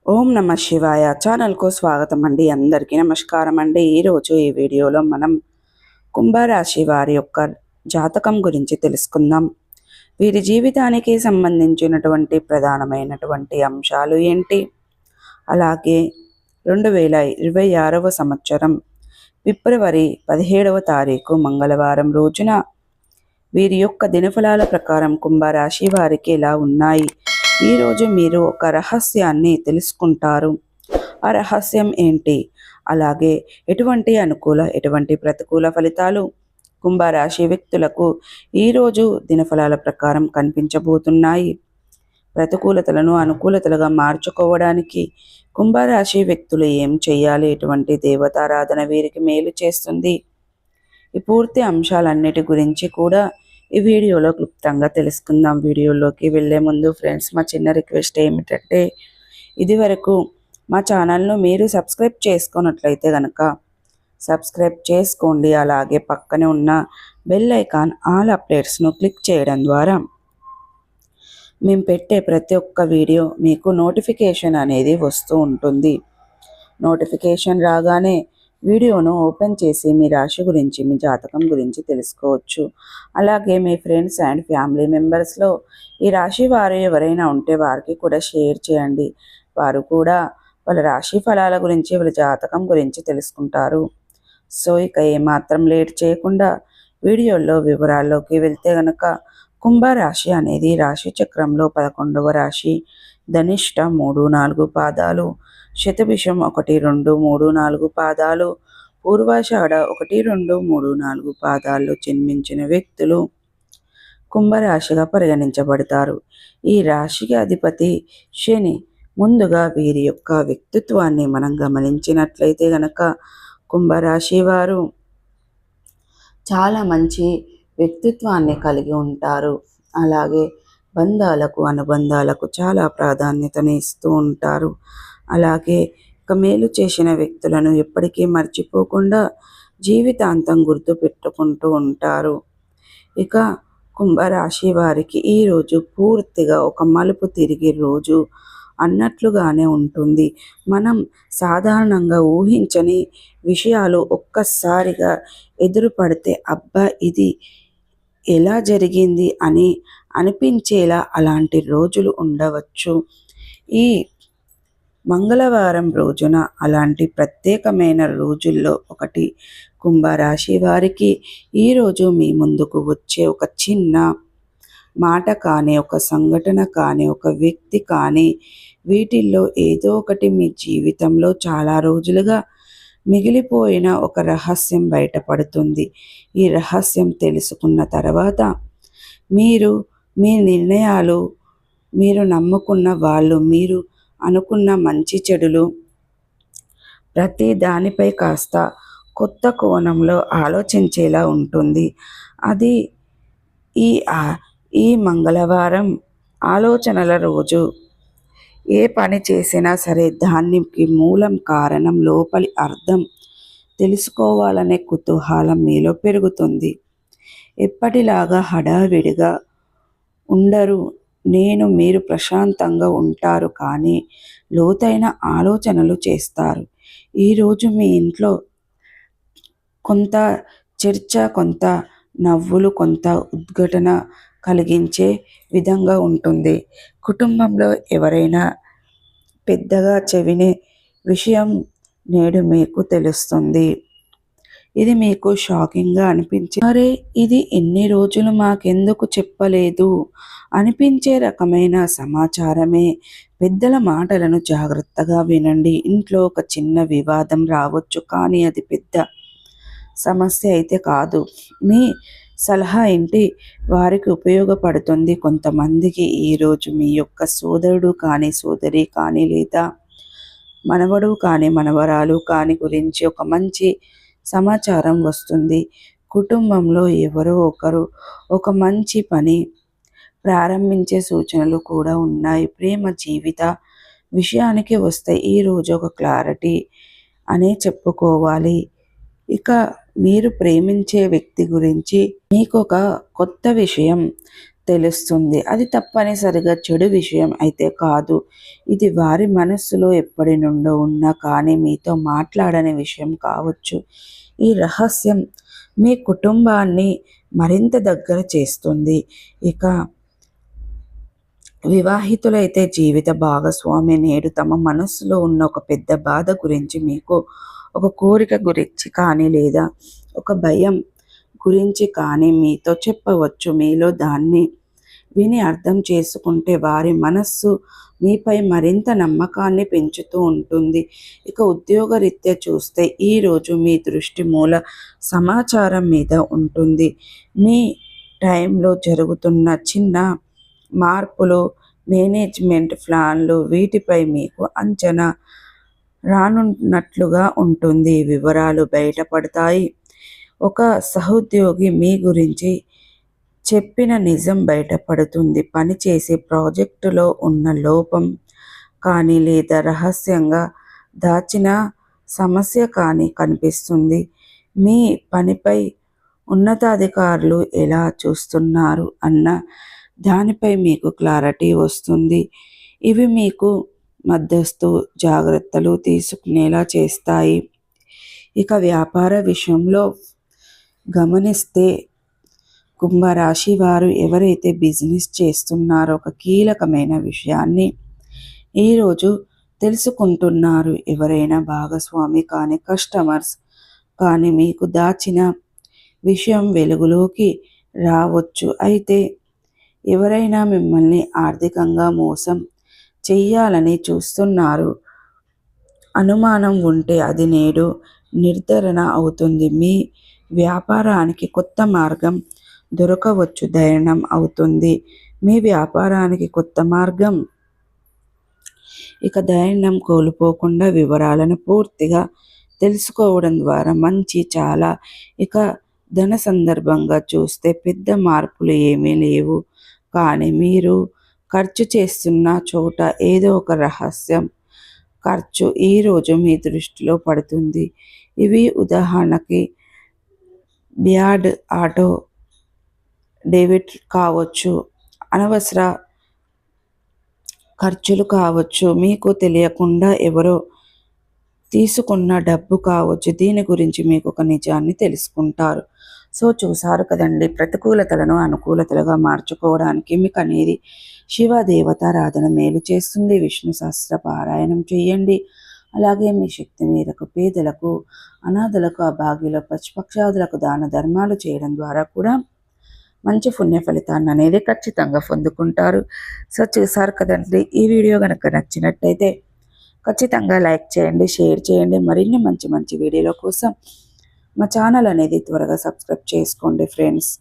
ఓం నమ శివాయ ఛానల్కు స్వాగతం అండి. అందరికీ నమస్కారం అండి. ఈరోజు ఈ వీడియోలో మనం కుంభరాశి వారి యొక్క జాతకం గురించి తెలుసుకుందాం. వీరి జీవితానికి సంబంధించినటువంటి ప్రధానమైనటువంటి అంశాలు ఏంటి, అలాగే 2026వ సంవత్సరం ఫిబ్రవరి 17వ తారీఖు మంగళవారం రోజున వీరి యొక్క దినఫలాల ప్రకారం కుంభరాశి వారికి ఎలా ఉన్నాయి. ఈరోజు మీరు ఒక రహస్యాన్ని తెలుసుకుంటారు. ఆ రహస్యం ఏంటి, అలాగే ఎటువంటి అనుకూల ఎటువంటి ప్రతికూల ఫలితాలు కుంభరాశి వ్యక్తులకు ఈరోజు దినఫలాల ప్రకారం కనిపించబోతున్నాయి. ప్రతికూలతలను అనుకూలతలుగా మార్చుకోవడానికి కుంభరాశి వ్యక్తులు ఏం చేయాలి, ఎటువంటి దేవతారాధన వీరికి మేలు చేస్తుంది, ఈ పూర్తి అంశాలన్నిటి గురించి కూడా ఈ వీడియోలో క్లుప్తంగా తెలుసుకుందాం. వీడియోలోకి వెళ్ళే ముందు ఫ్రెండ్స్, మా చిన్న రిక్వెస్ట్ ఏమిటంటే, ఇది వరకు మా ఛానల్ను మీరు సబ్స్క్రైబ్ చేసుకున్నట్లయితే కనుక సబ్స్క్రైబ్ చేసుకోండి. అలాగే పక్కనే ఉన్న బెల్ ఐకాన్ ఆల్ అప్డేట్స్ను క్లిక్ చేయడం ద్వారా మేము పెట్టే ప్రతి ఒక్క వీడియో మీకు నోటిఫికేషన్ అనేది వస్తూ ఉంటుంది. నోటిఫికేషన్ రాగానే వీడియోను ఓపెన్ చేసి మీ రాశి గురించి, మీ జాతకం గురించి తెలుసుకోవచ్చు. అలాగే మీ ఫ్రెండ్స్ అండ్ ఫ్యామిలీ మెంబర్స్లో ఈ రాశి వారు ఎవరైనా ఉంటే వారికి కూడా షేర్ చేయండి. వారు కూడా వాళ్ళ రాశి ఫలాల గురించి, వాళ్ళ జాతకం గురించి తెలుసుకుంటారు. సో ఇక ఏమాత్రం లేట్ చేయకుండా వీడియోలో వివరాల్లోకి వెళ్తే గనక, కుంభరాశి అనేది రాశి చక్రంలో 11వ రాశి. ధనిష్ట 3-4 పాదాలు, శతభిషం 1-2-3-4 పాదాలు, పూర్వాషాఢ 1-2-3-4 పాదాల్లో జన్మించిన వ్యక్తులు కుంభరాశిగా పరిగణించబడతారు. ఈ రాశికి అధిపతి శని. ముందుగా వీరి యొక్క వ్యక్తిత్వాన్ని మనం గమనించినట్లయితే గనక, కుంభరాశి వారు చాలా మంచి వ్యక్తిత్వాన్ని కలిగి ఉంటారు. అలాగే బంధాలకు, అనుబంధాలకు చాలా ప్రాధాన్యతని ఇస్తూ ఉంటారు. అలాగే ఇక మేలు చేసిన వ్యక్తులను ఎప్పటికీ మర్చిపోకుండా జీవితాంతం గుర్తు పెట్టుకుంటూ ఉంటారు. ఇక కుంభరాశి వారికి ఈరోజు పూర్తిగా ఒక మలుపు తిరిగే రోజు అన్నట్లుగానే ఉంటుంది. మనం సాధారణంగా ఊహించని విషయాలు ఒక్కసారిగా ఎదురుపడితే అబ్బా ఇది ఎలా జరిగింది అని అనిపించేలా అలాంటి రోజులు ఉండవచ్చు. ఈ మంగళవారం రోజున అలాంటి ప్రత్యేకమైన రోజుల్లో ఒకటి. కుంభరాశి వారికి ఈరోజు మీ ముందుకు వచ్చే ఒక చిన్న మాట కానీ, ఒక సంఘటన కానీ, ఒక వ్యక్తి కానీ, వీటిల్లో ఏదో ఒకటి మీ జీవితంలో చాలా రోజులుగా మిగిలిపోయిన ఒక రహస్యం బయటపడుతుంది. ఈ రహస్యం తెలుసుకున్న తర్వాత మీరు మీ నిర్ణయాలు, మీరు నమ్ముకున్న వాళ్ళు, మీరు అనుకున్న మంచి చెడులు ప్రతి దానిపై కాస్త కొత్త కోణంలో ఆలోచించేలా ఉంటుంది. అది ఈ మంగళవారం ఆలోచనల రోజు. ఏ పని చేసినా సరే దానికి మూలం, కారణం, లోపలి అర్థం తెలుసుకోవాలనే కుతూహలం మీలో పెరుగుతుంది. ఎప్పటిలాగా హడావిడిగా ఉండరు. మీరు ప్రశాంతంగా ఉంటారు, కానీ లోతైన ఆలోచనలు చేస్తారు. ఈరోజు మీ ఇంట్లో కొంత చర్చ, కొంత నవ్వులు, కొంత ఉద్ఘటన కలిగించే విధంగా ఉంటుంది. కుటుంబంలో ఎవరైనా పెద్దగా చెవినే విషయం నేడు మీకు తెలుస్తుంది. ఇది మీకు షాకింగ్గా అరే ఇది ఎన్ని రోజులు మాకెందుకు చెప్పలేదు అనిపించే రకమైన సమాచారమే. పెద్దల మాటలను జాగ్రత్తగా వినండి. ఇంట్లో ఒక చిన్న వివాదం రావచ్చు, కానీ అది పెద్ద సమస్య అయితే కాదు. మీ సలహా ఇంటి వారికి ఉపయోగపడుతుంది. కొంతమందికి ఈరోజు మీ యొక్క సోదరుడు కానీ, సోదరి కానీ, లేదా మనవడు కానీ, మనవరాలు కానీ గురించి ఒక మంచి సమాచారం వస్తుంది. కుటుంబంలో ఎవరో ఒకరు ఒక మంచి పని ప్రారంభించే సూచనలు కూడా ఉన్నాయి. ప్రేమ జీవిత విషయానికి వస్తే ఈరోజు ఒక క్లారిటీ అనే చెప్పుకోవాలి. ఇక మీరు ప్రేమించే వ్యక్తి గురించి మీకు ఒక కొత్త విషయం తెలుస్తుంది. అది తప్పనిసరిగా చెడు విషయం అయితే కాదు. ఇది వారి మనస్సులో ఎప్పటి నుండో ఉన్న కానీ మీతో మాట్లాడని విషయం కావచ్చు. ఈ రహస్యం మీ కుటుంబాన్ని మరింత దగ్గర చేస్తుంది. ఇక వివాహితులైతే జీవిత భాగస్వామి నేడు తమ మనస్సులో ఉన్న ఒక పెద్ద బాధ గురించి మీకు ఒక కోరిక గురించి కానీ లేదా ఒక భయం గురించి కానీ మీతో చెప్పవచ్చు. మీలో దాన్ని విని అర్థం చేసుకుంటే వారి మనస్సు మీపై మరింత నమ్మకాన్ని పెంచుతూ ఉంటుంది. ఇక ఉద్యోగరీత్యా చూస్తే ఈరోజు మీ దృష్టి మూల సమాచారం మీద ఉంటుంది. మీ టైంలో జరుగుతున్న చిన్న మార్పులు, మేనేజ్మెంట్ ప్లాన్లు వీటిపై మీకు అంచనా రానున్నట్లుగా ఉంటుంది. వివరాలు బయటపడతాయి. ఒక సహోద్యోగి మీ గురించి చెప్పిన నిజం బయటపడుతుంది. పనిచేసే ప్రాజెక్టులో ఉన్న లోపం కానీ లేదా రహస్యంగా దాచిన సమస్య కానీ కనిపిస్తుంది. మీ పనిపై ఉన్నతాధికారులు ఎలా చూస్తున్నారు అన్న దానిపై మీకు క్లారిటీ వస్తుంది. ఇవి మీకు మధ్యస్థు జాగ్రత్తలు తీసుకునేలా చేస్తాయి. ఇక వ్యాపార విషయంలో గమనిస్తే కుంభరాశి వారు ఎవరైతే బిజినెస్ చేస్తున్నారో ఒక కీలకమైన విషయాన్ని ఈరోజు తెలుసుకుంటున్నారు. ఎవరైనా భాగస్వామి కానీ కస్టమర్స్ కానీ మీకు దాచిన విషయం వెలుగులోకి రావచ్చు. అయితే ఎవరైనా మిమ్మల్ని ఆర్థికంగా మోసం చెయ్యాలని చూస్తున్నారు అనుమానం ఉంటే అది నేడు నిర్ధారణ అవుతుంది. మీ వ్యాపారానికి కొత్త మార్గం దొరకవచ్చు. ధైర్యం అవుతుంది. మీ వ్యాపారానికి కొత్త మార్గం. ఇక ధైర్యం కోల్పోకుండా వివరాలను పూర్తిగా తెలుసుకోవడం ద్వారా మంచి చాలా. ఇక ధన సందర్భంగా చూస్తే పెద్ద మార్పులు ఏమీ లేవు, కానీ మీరు ఖర్చు చేస్తున్న చోట ఏదో ఒక రహస్యం ఖర్చు ఈరోజు మీ దృష్టిలో పడుతుంది. ఇవి ఉదాహరణకి బ్యాడ్ ఆటో డెబిట్ కావచ్చు, అనవసర ఖర్చులు కావచ్చు, మీకు తెలియకుండా ఎవరో తీసుకున్న డబ్బు కావచ్చు. దీని గురించి మీకు ఒక నిజాన్ని తెలుసుకుంటారు. సో చూసారు కదండి, ప్రతికూలతలను అనుకూలతలుగా మార్చుకోవడానికి మీకు అనేది శివదేవతారాధన మేలు చేస్తుంది. విష్ణు సహస్ర పారాయణం చేయండి. అలాగే మీ శక్తి మేరకు పేదలకు, అనాథలకు, అభాగ్యుల, పశుపక్షాదులకు దాన ధర్మాలు చేయడం ద్వారా కూడా మంచి పుణ్య ఫలితాన్ని అనేది ఖచ్చితంగా పొందుకుంటారు. సో చూసారు కదండి, ఈ వీడియో కనుక నచ్చినట్టయితే ఖచ్చితంగా లైక్ చేయండి, షేర్ చేయండి. మరిన్ని మంచి మంచి వీడియోల కోసం మా ఛానల్ అనేది త్వరగా సబ్స్క్రైబ్ చేసుకోండి ఫ్రెండ్స్.